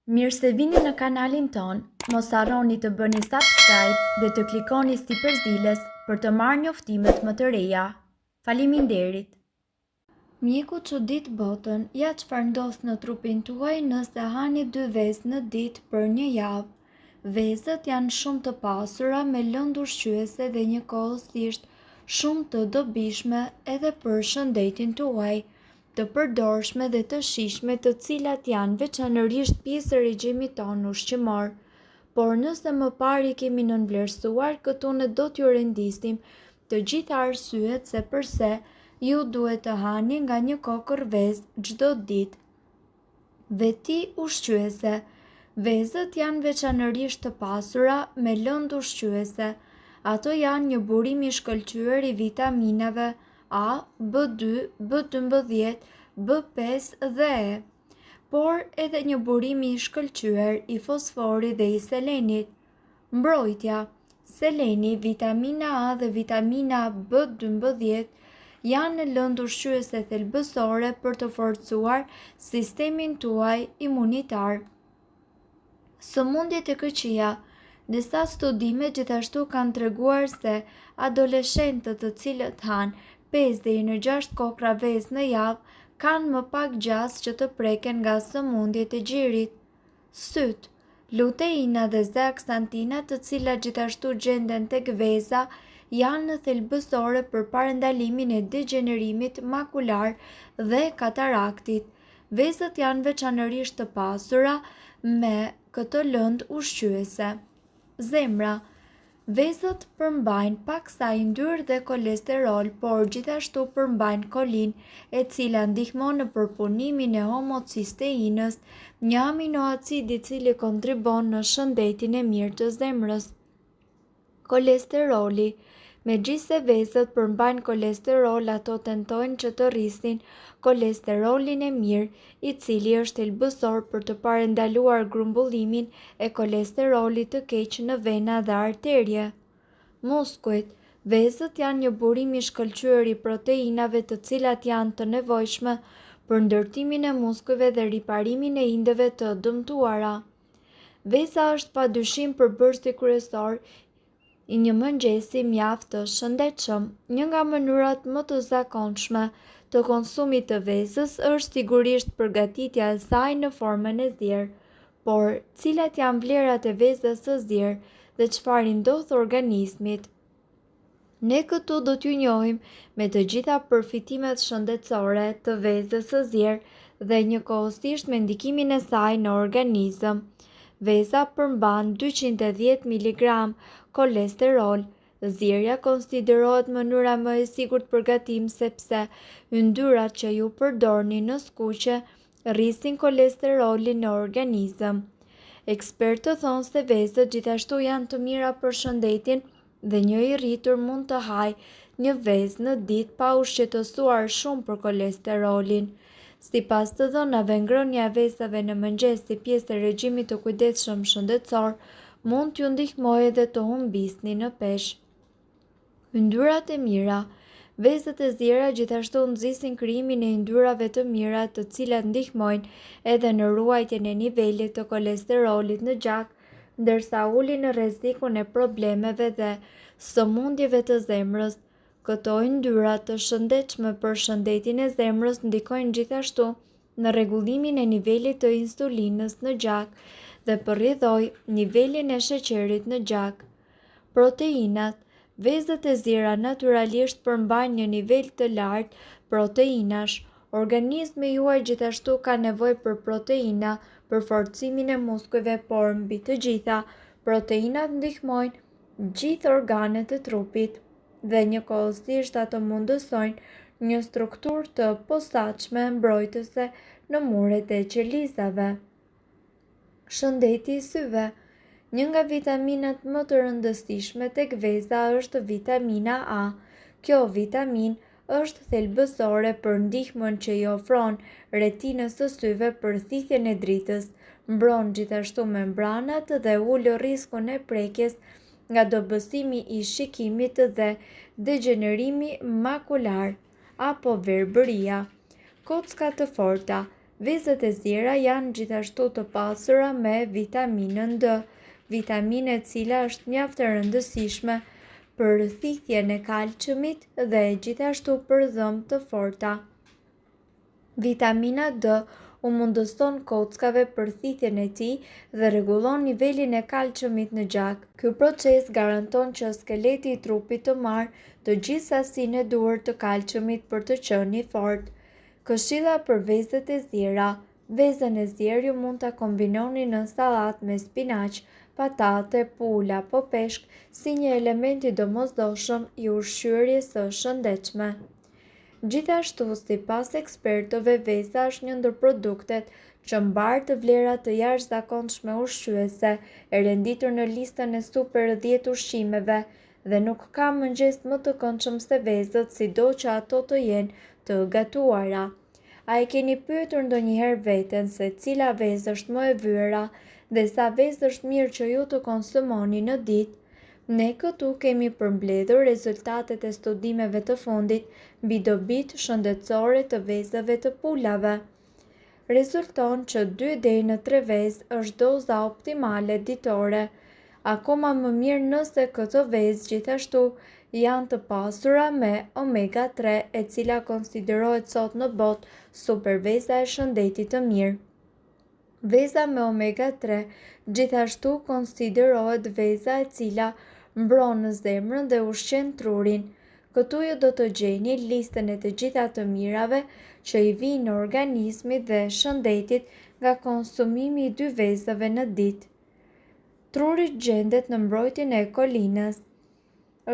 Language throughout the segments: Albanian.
Mirë se vini në kanalin ton, mos harroni të bëni subscribe dhe të klikoni si përzieles për të marrë njoftimet më të reja. Faleminderit! Mjeku çudit botën, ja çfarë ndodh në trupin tuaj nëse hani 2 vezë në ditë për një javë. Vezët janë shumë të pasura me lëndë ushqyese dhe njëkohësisht shumë të dobishme edhe për shëndetin tuaj, të përdorshme dhe të shijshme, të cilat janë veçanërisht pjesë e regjimit tonë ushqimor. Por nëse më parë i kemi nënvlerësuar, këtu ne do t'ju rendisim të gjitha arsyet se përse ju duhet të hani nga një kokër vezë çdo ditë. Veti ushqyese. Vezët janë veçanërisht të pasura me lëndë ushqyese. Ato janë një burim i shkëlqyer i vitaminave A, B2, B12, B5 dhe E, por edhe një burim i shkëlqyer i fosforit dhe i selenit. Mbrojtja. Seleni, vitamina A dhe vitamina B12 janë në lëndë ushqyese thelbësore për të forcuar sistemin tuaj imunitar. Sëmundjet e këqija. Disa studime gjithashtu kanë treguar se adoleshentët të cilët hanë 5 deri në 6 kokra vezë në javë kanë më pak gjasë që të preken nga sëmundjet e gjirit. Syt. Luteina dhe zeaksantina, të cilat gjithashtu gjenden tek veza, janë thelbësore për parandalimin e degenerimit makular dhe kataraktit. Vezët janë veçanërisht të pasura me këtë lëndë ushqyese. Zemra. Vezët përmbajnë paksa yndyrë dhe kolesterol, por gjithashtu përmbajnë kolin, e cila ndihmon në përpunimin e homocisteinës, një aminoacid i cili kontribon në shëndetin e mirë të zemrës. Kolesteroli. Megjithse vezët përmbajnë kolesterol, ato tentojnë që të rrisin kolesterolin e mirë, i cili është thelbësor për të parandaluar grumbullimin e kolesterolit të keq në vena dhe arterje. Muskujt. Vezët janë një burim i shkëlqyer i proteinave, të cilat janë të nevojshme për ndërtimin e muskujve dhe riparimin e indeve të dëmtuara. Veza është padyshim përbërësi kryesor i një mëngjesi mjaft të shëndetshëm. Një nga mënyrat më të zakonshme të konsumit të vezës është sigurisht përgatitja e saj në formën e zjerë, por cilat janë vlerat e vezës së zjerë dhe çfarë i ndodh organizmit? Ne këtu do t'ju njohim me të gjitha përfitimet shëndetësore të vezës së zjerë dhe njëkohësisht me ndikimin e saj në organizëm. Veza përmban 210 mg kolesterol. Zjerja konsiderohet mënyra më e sigurt përgatim sepse yndyrat që ju përdorni në skuqe rrisin kolesterolin në organizëm. Ekspertët thonë se vezët gjithashtu janë të mira për shëndetin dhe një i rritur mund të hajë një vezë në ditë pa u shqetësuar shumë për kolesterolin. Sipas të dhënave, ngrënia e vezave në mëngjes si pjesë e regjimit të kujdesshëm shëndetësor mund t'ju ndihmojë edhe të humbisni në peshë. Yndyrat e mira. Vezët e zjera gjithashtu nxisin krijimin e yndyrave të mira, të cilat ndihmojnë edhe në ruajtjen e nivelit të kolesterolit në gjak, ndërsa ulin rrezikun e problemeve dhe sëmundjeve të zemrës. Këto yndyra të shëndetshme për shëndetin e zemrës ndikojnë gjithashtu në rregullimin e nivelit të insulinës në gjak dhe përrjedhojnë nivelin e sheqerit në gjak. Proteinat. Vezët e zjera natyralisht përmbajnë një nivel të lartë proteinash. Organizmi juaj gjithashtu ka nevojë për proteina për forcimin e muskujve, por mbi të gjitha, proteinat ndihmojnë gjithë organet e trupit dhe njëkohësisht ato mundësojnë një strukturë të posaçme mbrojtëse në muret e qelizave. Shëndeti i syve. Një nga vitaminat më të rëndësishme tek veza është vitamina A. Kjo vitaminë është thelbësore për ndihmën që i ofron retinës së syve për thithjen e dritës, mbron gjithashtu membranat dhe ul rrezikun e prekjes nga dobësimi i shikimit dhe degenerimi makular apo verbëria. Kocka të forta. Vezët e zjera janë gjithashtu të pasura me vitaminën D, vitaminë e cila është mjaft e rëndësishme për thithjen e kalciumit dhe gjithashtu për dhëmbë të forta. Vitamina D u mundëson kockave përthithjen e tij dhe rregullon nivelin e kalciumit në gjak. Ky proces garanton që skeleti i trupit të marrë të gjithë sasinë e duhur të kalciumit për të qenë i fortë. Këshilla për vezët e zjera. Vezën e zjerë ju mund ta kombinoni në sallatë me spinaq, patate, pula apo peshk si një element i domosdoshëm i ushqyerjes së shëndetshme. Gjithashtu, sipas ekspertëve, veza është një ndër produktet që mbar të vlera të jashtëzakonshme ushqyese, e renditur në listën e super 10 ushqimeve, dhe nuk ka mëngjes më të këndshëm se vezët, sido që ato të jenë të gatuara. A e keni pyetur ndonjëherë veten se cila vezë është më e vyera dhe sa vezë është mirë që ju të konsumoni në ditë? Ne këtu kemi përmbledhur rezultatet e studimeve të fundit mbi dobitë shëndetësore të vezëve të pulave. Rezulton që 2 deri në 3 vezë është doza optimale ditore. Akoma më mirë nëse këto vezë gjithashtu janë të pasura me omega 3, e cila konsiderohet sot në botë superveza e shëndetit të mirë. Veza me omega 3 gjithashtu konsiderohet veza e cila mbron në zemrën dhe ushqen trurin. Këtu ju do të gjeni listën e të gjitha të mirave që i vijnë në organizmit dhe shëndetit nga konsumimi i 2 vezëve në ditë. Truri gjendet në mbrojtjen e kolinës.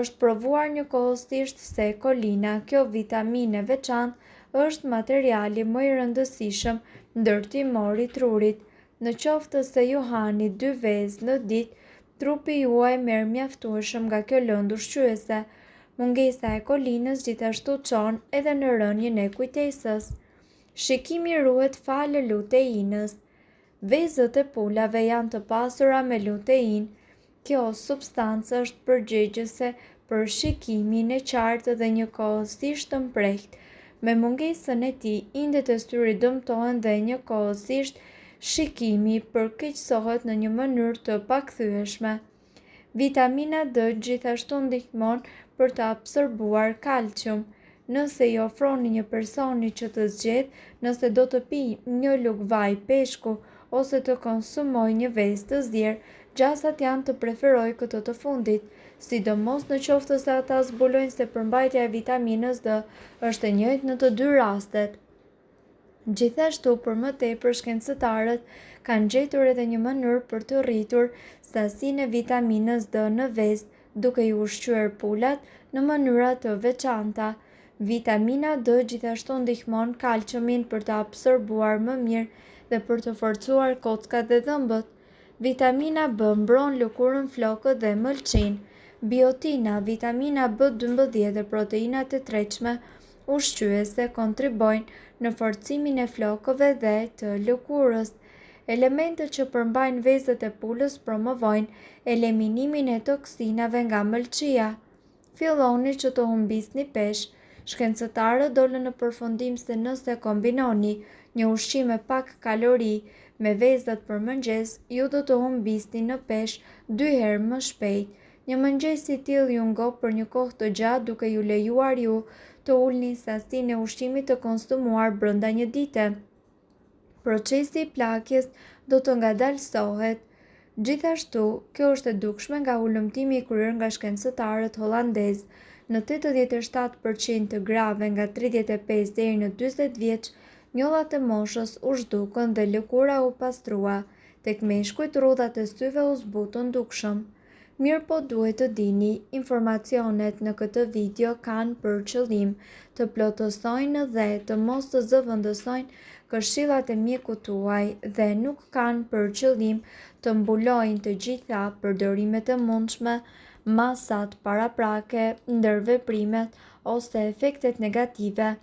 Është provuar njëkohësisht se kolina, kjo vitaminë e veçantë, është materiali më i rëndësishëm ndërtimor i trurit. Në qoftë se ju hani 2 vezë në ditë, trupi juaj merr mjaftueshëm nga kjo lëndë ushqyese. Mungesa e kolinës gjithashtu çon edhe në rënien e kujtesës. Shikimi ruhet falë luteinës. Vezët e pulave janë të pasura me lutein. Kjo substancë është përgjegjëse për shikimin e qartë dhe njëkohësisht të mprehtë. Me mungesën e tij, indet e syrit dëmtohen dhe njëkohësisht shikimi përkeqësohet në një mënyrë të pakthyeshme. Vitamina D gjithashtu ndihmon për të absorbuar kalcium. Nëse i ofroni një personi që të zgjedh nëse do të pijë një lugë vaj peshku ose të konsumojë një vezë të zjerë, gjasat janë të preferojë këtë të fundit, sidomos në qoftë se ata zbulojnë se përmbajtja e vitaminës D është e njëjtë në të dy rastet. Gjithashtu, për më tepër, shkencëtarët kanë gjetur edhe një mënyrë për të rritur sasinë e vitaminës D në vezë, duke i ushqyer pulat në mënyra të veçanta. Vitamina D gjithashtu ndihmon kalciumin për të absorbuar më mirë dhe për të forcuar kockat dhe dhëmbët. Vitamina B mbron lëkurën, flokët dhe mëlçin. Biotina, vitamina B12 dhe proteinat e tretshme ushqyese kontribojnë në forcimin e flokëve dhe të lëkurës. Elementët që përmbajnë vezët e pulës promovojnë eliminimin e toksinave nga mëlçia. Filloni që të humbisni peshë. Shkencëtarët dolën në përfundim se nëse kombinoni një ushqim me pak kalori me vezët për mëngjes, ju do të humbisni në peshë 2 herë më shpejt. Një mëngjes i tillë ju ngop për një kohë të gjatë, duke ju lejuar ju të ulni sasinë e ushqimit të konsumuar brenda një dite. Procesi i plakjes do të ngadalësohet. Gjithashtu, kjo është e dukshme nga ulëmtimi i kryer nga shkencëtarët holandezë. Në 87% të grave nga 35 deri në 40 vjeç, njollat e moshës u zhdukën dhe lëkura u pastrua. Tek meshkujt, rrudhat e syve u zbutën dukshëm. Mirë po duhet të dini, informacionet në këtë video kanë për qëllim të plotësojnë dhe të mos të zëvendësojnë këshillat e mjekut tuaj dhe nuk kanë për qëllim të mbulojnë të gjitha përdorimet e mundshme, masat paraprake, ndërveprimet ose efektet negative.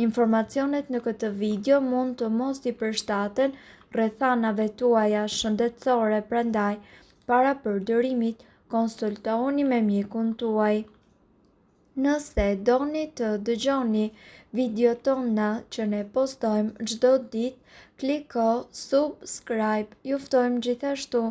Informacionet në këtë video mund të mos i përshtaten rrethanave tuaja shëndetësore, prandaj, para përdorimit, konsultohuni me mjekun tuaj. Nëse doni të dëgjoni video tona që ne postojmë çdo ditë, kliko subscribe. Ju ftojmë gjithashtu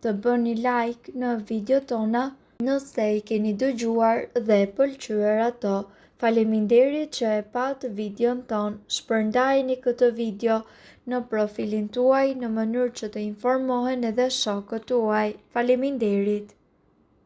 të bëni like në video tona nëse i keni dëgjuar dhe pëlqyer ato. Faleminderit që e pat videon ton. Shpërndajeni këtë video në profilin tuaj në mënyrë që të informohen edhe shokët tuaj. Faleminderit.